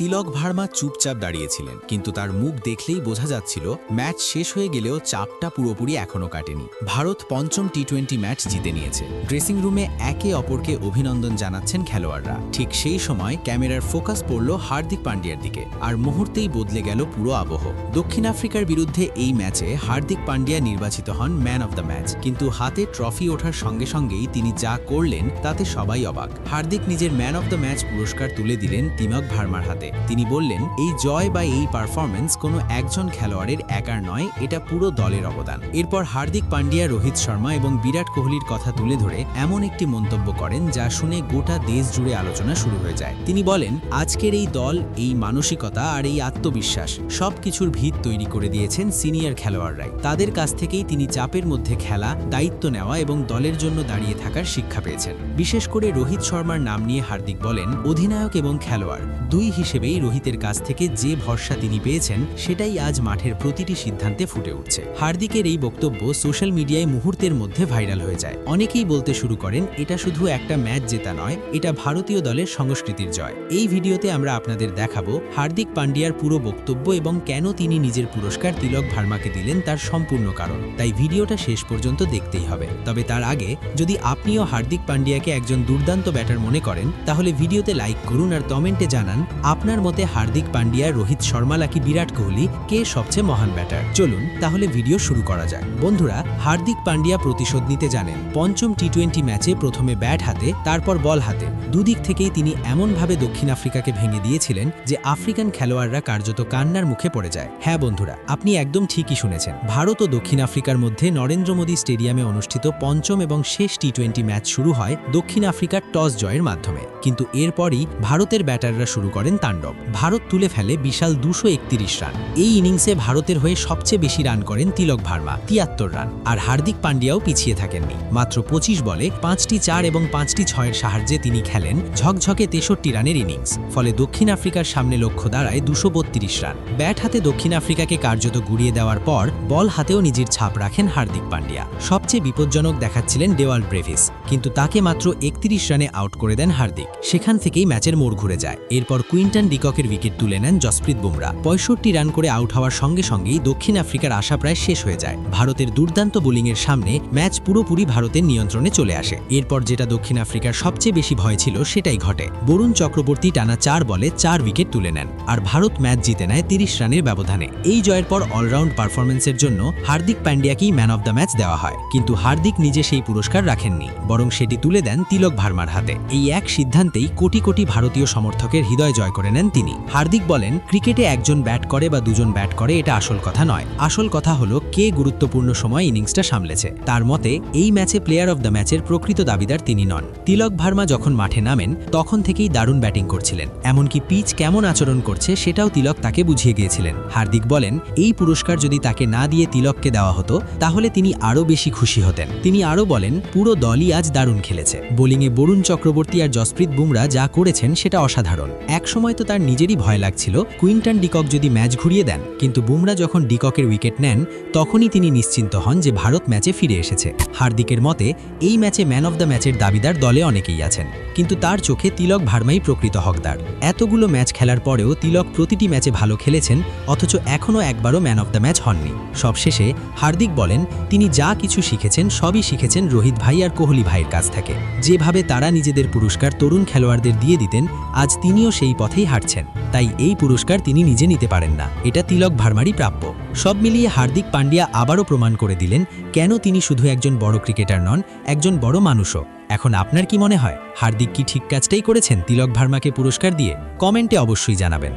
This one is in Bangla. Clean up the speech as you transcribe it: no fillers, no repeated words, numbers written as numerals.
তিলক ভার্মা চুপচাপ দাঁড়িয়েছিলেন, কিন্তু তার মুখ দেখলেই বোঝা যাচ্ছিল ম্যাচ শেষ হয়ে গেলেও চাপটা পুরোপুরি এখনও কাটেনি। ভারত পঞ্চম টি-20 ম্যাচ জিতে নিয়েছে। ড্রেসিং রুমে একে অপরকে অভিনন্দন জানাচ্ছেন খেলোয়াড়রা। ঠিক সেই সময় ক্যামেরার ফোকাস পড়ল হার্দিক পান্ডিয়ার দিকে, আর মুহূর্তেই বদলে গেল পুরো আবহ। দক্ষিণ আফ্রিকার বিরুদ্ধে এই ম্যাচে হার্দিক পান্ডিয়া নির্বাচিত হন ম্যান অব দ্য ম্যাচ, কিন্তু হাতে ট্রফি ওঠার সঙ্গে সঙ্গেই তিনি যা করলেন তাতে সবাই অবাক। হার্দিক নিজের ম্যান অব দ্য ম্যাচ পুরস্কার তুলে দিলেন তিলক ভার্মার হাতে। তিনি বললেন, এই জয় বা এই পারফরম্যান্স কোনো একজন খেলোয়াড়ের একার নয়, এটা পুরো দলের অবদান। এরপর হার্দিক পান্ডিয়া, রোহিত শর্মা এবং বিরাট কোহলির কথা তুলে ধরে এমন একটি মন্তব্য করেন যা শুনে গোটা দেশ জুড়ে আলোচনা শুরু হয়ে যায়। তিনি বলেন, আজকের এই দল, এই মানসিকতা আর এই আত্মবিশ্বাস সবকিছুর ভিত তৈরি করে দিয়েছেন সিনিয়র খেলোয়াড়রাই। তাদের কাছ থেকেই তিনি চাপের মধ্যে খেলা, দায়িত্ব নেওয়া এবং দলের জন্য দাঁড়িয়ে থাকার শিক্ষা পেয়েছেন। বিশেষ করে রোহিত শর্মার নাম নিয়ে হার্দিক বলেন, অধিনায়ক এবং খেলোয়াড় দুই হিসেবেই রোহিতের কাছ থেকে যে ভরসা তিনি পেয়েছেন সেটাই আজ মাঠের প্রতিটি সিদ্ধান্তে ফুটে উঠছে। হার্দিকের এই বক্তব্য সোশ্যাল মিডিয়ায় মুহূর্তের মধ্যে ভাইরাল হয়ে যায়। অনেকেই বলতে শুরু করেন, এটা শুধু একটা ম্যাচ জেতা নয়, এটা ভারতীয় দলের সংস্কৃতির জয়। এই ভিডিওতে আমরা আপনাদের দেখাবো হার্দিক পান্ডিয়ার পুরো বক্তব্য এবং কেন তিনি নিজের পুরস্কার তিলক ভার্মাকে দিলেন তার সম্পূর্ণ কারণ। তাই ভিডিওটা শেষ পর্যন্ত দেখতেই হবে। তবে তার আগে যদি আপনিও হার্দিক পান্ডিয়াকে একজন দুর্দান্ত ব্যাটার মনে করেন, তাহলে ভিডিওতে লাইক করুন আর কমেন্টে জানান আপনার মতে হার্দিক পান্ডিয়া, রোহিত শর্মা নাকি বিরাট কোহলি কে সবচেয়ে মহান ব্যাটার। চলুন তাহলে ভিডিও শুরু করা যাক। বন্ধুরা, হার্দিক পান্ডিয়া প্রতিশোধ নিতে জানেন। পঞ্চম টি-20 ম্যাচে প্রথমে ব্যাট হাতে, তারপর বল হাতে, দুদিক থেকেই তিনি এমনভাবে দক্ষিণ আফ্রিকাকে ভেঙে দিয়েছিলেন যে আফ্রিকান খেলোয়াড়রা কার্যত কান্নার মুখে পড়ে যায়। হ্যাঁ বন্ধুরা, আপনি একদম ঠিকই শুনেছেন। ভারত ও দক্ষিণ আফ্রিকার মধ্যে নরেন্দ্র মোদী স্টেডিয়ামে অনুষ্ঠিত পঞ্চম এবং শেষ টি-20 ম্যাচ শুরু হয় দক্ষিণ আফ্রিকার টস জয়ের মাধ্যমে। কিন্তু এরপরই ভারতের ব্যাটাররা শুরু করেন তাণ্ডব। ভারত তুলে ফেলে বিশাল 231 রান। এই ইনিংসে ভারতের হয়ে সবচেয়ে বেশি রান করেন তিলক ভার্মা, 73 রান। আর হার্দিক পান্ডিয়াও পিছিয়ে থাকেননি। মাত্র 25 বলে 5টি 4 এবং 5টি 6-এর সাহায্যে তিনি খেলেন ঝকঝকে 63 রানের ইনিংস। ফলে দক্ষিণ আফ্রিকার সামনে লক্ষ্য দাঁড়ায় 232 রান। ব্যাট হাতে দক্ষিণ আফ্রিকাকে কার্যত গুড়িয়ে দেওয়ার পর বল হাতেও নিজের ছাপ রাখেন হার্দিক পান্ডিয়া। সবচেয়ে বিপজ্জনক দেখাচ্ছিলেন ডেওয়াল্ট ব্রেভিস, কিন্তু তাকে মাত্র 31 রানে আউট করে দেন হার্দিক। সেখান থেকেই ম্যাচের মোড় ঘুরে যায়। এরপর কুইন্টন ডিককের উইকেট তুলে নেন জসপ্রীত বুমরা। 65 রান করে আউট হওয়ার সঙ্গে সঙ্গেই দক্ষিণ আফ্রিকার আশা প্রায় শেষ হয়ে যায়। ভারতের দুর্দান্ত বোলিংয়ের সামনে ম্যাচ পুরোপুরি ভারতের নিয়ন্ত্রণে চলে আসে। এরপর যেটা দক্ষিণ আফ্রিকার সবচেয়ে বেশি ভয় ছিল সেটাই ঘটে। বরুণ চক্রবর্তী টানা 4 বলে 4 উইকেট তুলে নেন, আর ভারত ম্যাচ জিতে নেয় 30 রানের ব্যবধানে। এই জয়ের পর অলরাউন্ড পারফরম্যান্সের জন্য হার্দিক পান্ডিয়াকেই ম্যান অব দ্য ম্যাচ দেওয়া হয়। কিন্তু হার্দিক নিজে সেই পুরস্কার রাখেননি, বরং সেটি তুলে দেন তিলক ভার্মার হাতে। এই এক সিদ্ধান্তেই কোটি কোটি ভারতীয় সমর্থকের হৃদয় জয় করে নেন তিনি। হার্দিক বলেন, ক্রিকেটে একজন ব্যাট করে বা দুজন ব্যাট করে এটা আসল কথা নয়। আসল কথা হলো কে গুরুত্বপূর্ণ সময় ইনিংসটা সামলেছে। তার মতে এই ম্যাচে প্লেয়ার অব দ্য ম্যাচের প্রকৃত দাবিদার তিনি নন। তিলক ভার্মা যখন মাঠে নামেন তখন থেকেই দারুণ ব্যাটিং করছিলেন। এমনকি পিচ কেমন আচরণ করছে সেটাও তিলক তাকে বুঝিয়ে গিয়েছিলেন। হার্দিক বলেন, এই পুরস্কার যদি তাকে না দিয়ে তিলককে দেওয়া হতো তাহলে তিনি আরও বেশি খুশি হতেন। তিনি আরও বলেন, পুরো দলই আজ দারুণ খেলেছে। বোলিংয়ে বরুণ চক্রবর্তী আর জসপ্রীত বুমরা যা করেছেন সেটা অসাধারণ। একসময় তো তার নিজেরই ভয় লাগছিল কুইন্টন ডিকক যদি ম্যাচ ঘুরিয়ে দেন, কিন্তু বুমরা যখন ডিককের উইকেট নেন তখনই তিনি নিশ্চিন্ত হন যে ভারত ম্যাচে ফিরে এসেছে। হার্দিকের মতে এই ম্যাচে ম্যান অব দ্য ম্যাচের দাবিদার দলে অনেকেই আছেন, কিন্তু তার চোখে তিলক ভার্মাই প্রকৃত হকদার। এতগুলো ম্যাচ খেলার পরেও তিলক প্রতিটি ম্যাচে ভালো খেলেছেন, অথচ এখনও একবারও ম্যান অব দ্য ম্যাচ হননি। সবশেষে হার্দিক বলেন, তিনি যা কিছু শিখেছেন সবই শিখেছেন রোহিত ভাই আর কোহলি ভাইয়ের কাছ থেকে। যেভাবে তারা নিজেদের পুরস্কার তরুণ খেলোয়াড়দের দিয়ে দিতেন, আজ তিনিও সেই পথেই হাঁটছেন। তাই এই পুরস্কার তিনি নিজে নিতে পারেন না, এটা তিলক ভার্মারই প্রাপ্য। সব মিলিয়ে হার্দিক পান্ডিয়া আবারও প্রমাণ করে দিলেন কেন তিনি শুধু একজন বড় ক্রিকেটার নন, একজন বড় মানুষও। এখন আপনার কি মনে হয়, হার্দিক কি ঠিক কাজটাই করেছেন তিলক ভার্মাকে পুরস্কার দিয়ে? কমেন্টে অবশ্যই জানাবেন।